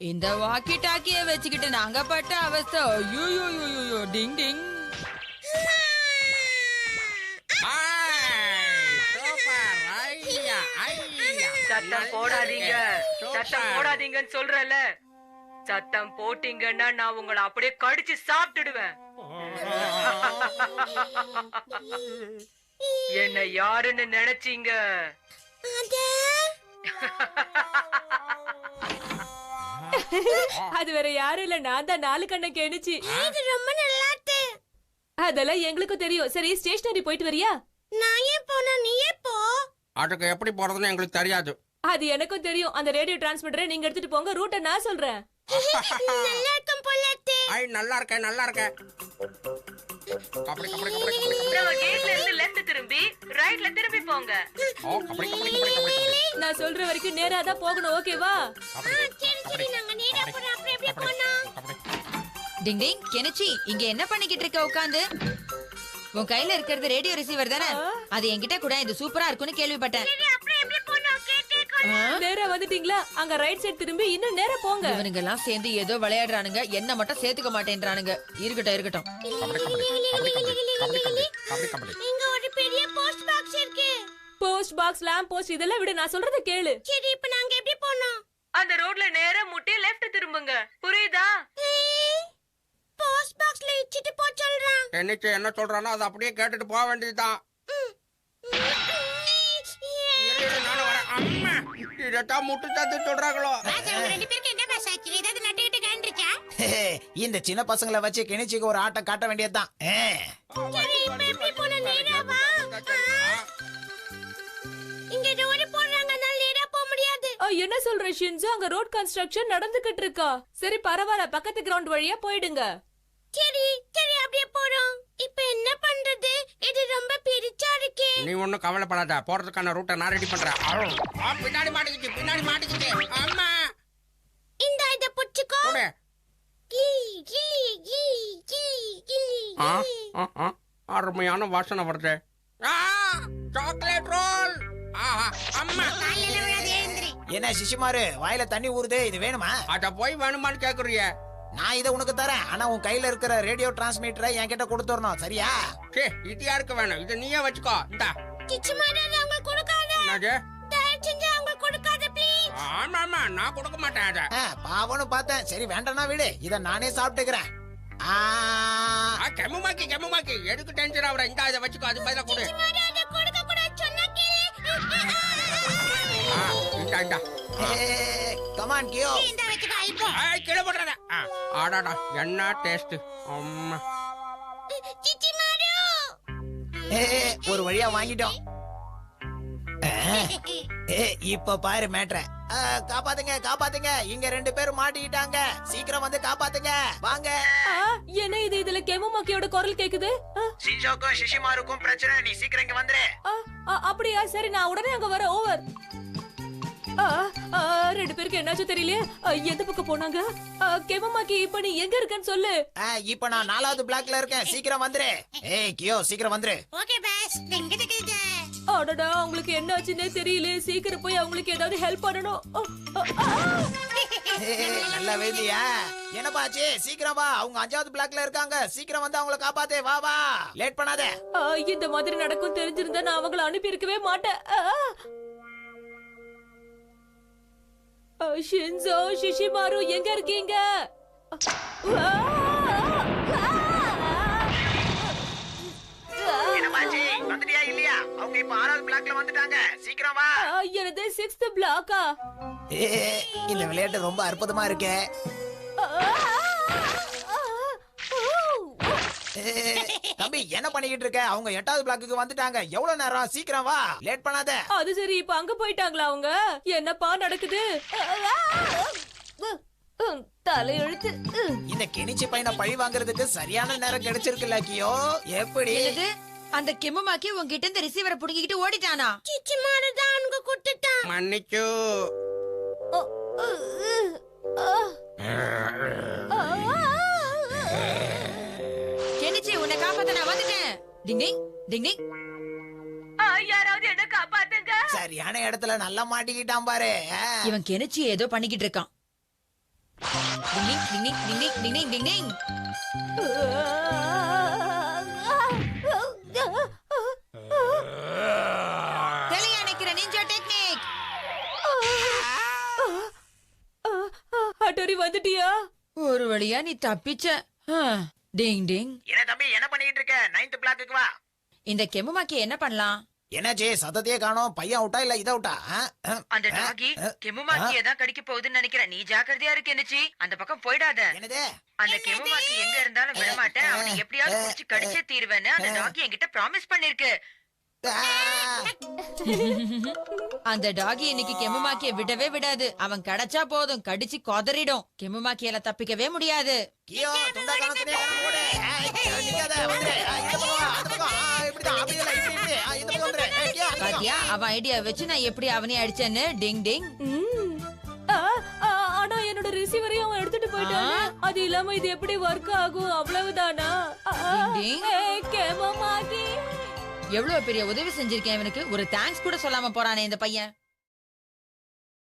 இந்த வாக்கி டாக்கிய வச்சுக்கிட்டு நாங்க பட்ட அவஸ்தை. ஐயோ டிங் டிங். சத்தம் போடாதீங்க, சத்தம் போடாதீங்கன்னு சொல்றல. சத்தம் போட்டீங்கன்னா நான் உங்களை அப்படியே கடிச்சு சாப்பிட்டுடுவேன். என்ன யாருன்னு நினைச்சீங்க? அது வேற யாரும் இல்ல, நான் தான் நாலு கண்ண கேணுச்சு. ரொம்ப நல்லா இருக்கு. அதெல்லாம் எங்களுக்கும் தெரியும். சரி ஸ்டேஷனரி போயிட்டு வரியா? நான் ஏன் போனா நீயே போ. அதுக்கு எப்படி போறதுன்னு எங்களுக்கு தெரியாது. அது எனக்கும் தெரியும். அந்த ரேடியோ டிரான்ஸ்மிட்டரை நீங்க எடுத்துட்டு போங்க, ரூட்டை நான் சொல்றேன். நல்லா இருக்கும் போலத்தே. ஐ நல்லா இருக்கேன் நல்லா இருக்கேன். கபடி கபடி கபடி கபடி. நம்ம கேட்ல இருந்து லெஃப்ட் திரும்பி ரைட்ல திரும்பி போங்க. ஓ கபடி கபடி கபடி கபடி. நான் சொல்ற வரைக்கும் நேரா தான் போகணும், ஓகேவா? சரி நாங்க நேரா போறோம். அப்புறம் எப்படி போனோம்? டிங் டிங். கெனிச்சி, இங்க என்ன பண்ணிக்கிட்டு இருக்க உட்காந்து? உன் கையில இருக்கிறது ரேடியோ ரிசீவர் தானே? அது என்கிட்ட கூட இது சூப்பரா இருக்குன்னு கேள்விப்பட்டேன். அப்புறம் எப்படி போனோம்? கேட்டே நேரா வந்துட்டீங்களா? அங்க ரைட் சைடு திரும்பி இன்னும் நேரா போங்க. இவனுங்க எல்லாம் சேர்ந்து ஏதோ விளையாடுறானுங்க, என்ன மட்டும் சேர்த்துக்க மாட்டேன்றானுங்க. இருக்கட்டும் இருக்கட்டும். கபடி கபடி கபடி கபடி கபடி கபடி கபடி. இங்க ஒரு பெரிய போஸ்ட் பாக்ஸ் இருக்கு. போஸ்ட் பாக்ஸ், லேம்ப் போஸ்ட் இதெல்லாம் விட நான் சொல்றத கேளு. சரி இப்போ நாங்க எப்படி போனோம்? அந்த ரோட்ல நேரா முட்டி லெஃப்ட் திரும்புங்க. புரியுதா? போஸ்ட் பாக்ஸ்ல இச்சிட்டு போ சொல்றான். என்னைக்கு என்ன சொல்றானோ அதை அப்படியே கேட்டுட்டு போக வேண்டியதுதான். நானும் வரேன். அம்மா இதத்தான் முட்டு தத்து சொல்றாங்களோ. ரெண்டு பேருக்கு என்ன பாசாச்சு? ஏதாவது நட்டுக்கிட்டு கேண்டிருச்சா? இந்த சின்ன பசங்களை வச்சு கிணிச்சிக்கு ஒரு ஆட்டம் காட்ட வேண்டியதுதான். சரி இப்போ எப்படி போன? நேரா வா. இங்க ரோடு போடுறாங்க, அதனால நேரா போக முடியாது. என்ன சொல்ற ஷின்சோ? அங்க ரோட் கன்ஸ்ட்ரக்ஷன் நடந்துகிட்டு இருக்கா. சரி பரவாயில்ல, பக்கத்து கிரவுண்ட் வழியா போயிடுங்க. சரி சரி அப்படியே போறோம். இப்போ என்ன பண்றது? இது ரொம்ப பெருசா இருக்கே. நீ ஒன்னும் கவலைப்படாத, போறதுக்கான ரூட்டை நான் ரெடி பண்றேன். பின்னாடி மாட்டிக்கிச்சு பின்னாடி மாட்டிக்கிச்சு. அம்மா இந்த இத புடிச்சுக்கோ. போடு. கீ கீ கீ கீ கீ. அருமையான வாசனை வருது. Chocolate roll. அம்மா என்ன சிசுமாரு வாயில தண்ணி ஊறுதே, இது வேணுமா? அத போய் வேணுமான்னு கேக்குறிய? நான் இதை உனக்கு தரேன், ஆனா உன் கையில இருக்கிற ரேடியோ டிரான்ஸ்மிட்டரை என்கிட்ட கொடுத்துடணும், சரியா? இது யாருக்கு வேணும்? இது நீயே வச்சுக்கோ. இந்தா. கிச்சு மாடாத அவங்க கொடுக்காத. என்னது? தயவு செஞ்சு அவங்க கொடுக்காத ப்ளீஸ். ஆமா ஆமா நான் கொடுக்க மாட்டேன் அத. பாவன்னு பார்த்தேன். சரி வேண்டாம்னா விடு, இத நானே சாப்பிட்டுக்கிறேன். கெமுமாக்கி எதுக்கு டென்ஷன் ஆவற? இந்த இத வச்சுக்கோ, அது பதிலா கொடு. மாடாத கொடுக்க கூடாது சொன்னா கேளு. இந்தா கமான் கியோ. இந்த வச்சுக்கோ இப்போ. கீழே போடுறத. ஆடாடா என்ன டேஸ்ட். அம்மா கிச்சு மாடு. ஒரு வழியா வாங்கிட்டோம். இப்ப பாரு மேட்ர. காப்பாத்துங்க காப்பாத்துங்க, இங்க ரெண்டு பேரும் மாட்டிக்கிட்டாங்க. சீக்கிரம் வந்து காப்பாத்துங்க வாங்க. என்ன இது? இதுல கெமுமாக்கியோட குரல் கேக்குது. ஷின்சோக்கும் ஷிஷிமாருக்கும் பிரச்சனை, நீ சீக்கிரம் இங்க வந்துரு. அப்படியா? சரி நான் உடனே அங்க வர. ஓவர். ரெண்டு பேருக்கு என்னாச்சும் தெரியலையே. எந்த பக்கம் போனாங்க? கெமுமாக்கி இப்ப நீ எங்க இருக்கன்னு சொல்லு. இப்ப நான் 4வது பிளாக்ல இருக்கேன், சீக்கிரம் வந்துரு. கியோ சீக்கிரம் வந்துரு. ஓகே பாஸ், எங்க இருக்கீங்க? அடடா, உங்களுக்கு என்ன ஆச்சுன்னே தெரியல. சீக்கிரம் போய் அவங்களுக்கு ஏதாவது ஹெல்ப் பண்ணணும். நல்லா வேலையா? என்னப்பாச்சு? சீக்கிரம் வா, அவங்க 5வது பிளாக்ல இருக்காங்க. சீக்கிரம் வந்து அவங்கள காப்பாத்தே. வா வா, லேட் பண்ணாத. இந்த மாதிரி நடக்கும் தெரிஞ்சிருந்தா நான் அவங்கள அனுப்பி இருக்கவே மாட்டேன். ஷின்சோ, ஷிஷிமாரு எங்க இருக்கீங்க? என்னப்பாச்சு? வந்துட்டியா இல்லையா? அவங்க இப்ப 6வது பிளாக்ல வந்துட்டாங்க. சீக்கிரம் வா. எனது 6th பிளாக்கா? இந்த விளையாட்டு ரொம்ப அற்புதமா இருக்கே. தம்பி என்ன பண்ணிக்கிட்டு இருக்க? அவங்க 8வது பிளாக்குக்கு வந்துட்டாங்க. எவ்வளவு நேரம்? சீக்கிரம் வா, லேட் பண்ணாத. அது சரி, இப்ப அங்க போயிட்டாங்களா அவங்க? என்னப்பா நடக்குது? தலையெழுத்து. இந்த கிணிச்சி பையனை பழி வாங்குறதுக்கு சரியான நேரம் கிடைச்சிருக்குல்ல கியோ. எப்படி? அந்த கெமுமாக்கி உங்ககிட்ட இந்த ரிசீவரை புடுங்கிட்டு ஓடிட்டானா? கிச்சு மாடுதான் அவங்க கொடுத்துட்டான். மன்னிச்சு. கெனிச்சி, உன்னை காப்பாத்த நான் வந்துட்டேன். டிங் டிங் டிங் டிங். யாராவது என்ன காப்பாத்துங்க. சரியான இடத்துல நல்லா மாட்டிக்கிட்டான் பாரு. இவன் கெனிச்சி ஏதோ பண்ணிக்கிட்டு இருக்கான். டிங் டிங் டிங் டிங் டிங் டிங் டிங் டிங். தெளிய அணைக்கிற நிஞ்சா டெக்னிக். ஹட்டோரி வந்துட்டியா? ஒரு வழியா நீ தப்பிச்ச. டிங் டிங். என்ன தம்பி என்ன பண்ணிட்டு இருக்க? 9th பிளாக்குக்கு வா. இந்த கெமுமாக்கி என்ன பண்ணலாம்? என்னாச்சு? சத்தத்தையே காணோம். பையன் அவுட்டா இல்ல இத அவுட்டா? அந்த டாகி கெமுமாக்கியை தான் கடிக்க போகுதுன்னு நினைக்கிறேன். நீ ஜாக்கிரதையா இருக்கு என்னச்சி. அந்த பக்கம் போயிடாத. என்னது? அந்த கெமுமாக்கி எங்க இருந்தாலும் விடமாட்டேன். அவனை எப்படியாவது புடிச்சு கடிச்சே தீருவேன்னு அந்த டாகி என்கிட்ட ப்ராமிஸ் பண்ணிருக்கு. அந்த டாகி இன்னைக்கு கெமுமாக்கிய விடவே விடாது. அவன் கிடைச்சா போதும் கடிச்சு கொதறிடும். கெமுமாக்கியால தப்பிக்கவே முடியாது. கியோ துண்டா காணோம் ஓடு. நிக்காத வந்துரு. இந்த பக்கம் வா, அந்த பக்கம். இப்படி தான் அப்படி இல்ல இப்படி இந்த பக்கம் வந்துரு. கியோ பாத்தியா அவன் ஐடியா வச்சு நான் எப்படி அவனே அடிச்சேன்னு. டிங் டிங். ஆனா என்னோட ரிசீவரையும் அவன் எடுத்துட்டு போயிட்டான். அது இல்லாம இது எப்படி ஒர்க் ஆகும்? அவ்வளவுதானா? டிங். கெமுமாக்கி எவ்வளவு பெரிய உதவி செஞ்சிருக்கேன் இவனுக்கு. ஒரு தேங்க்ஸ் கூட சொல்லாம போறானே இந்த பையன்.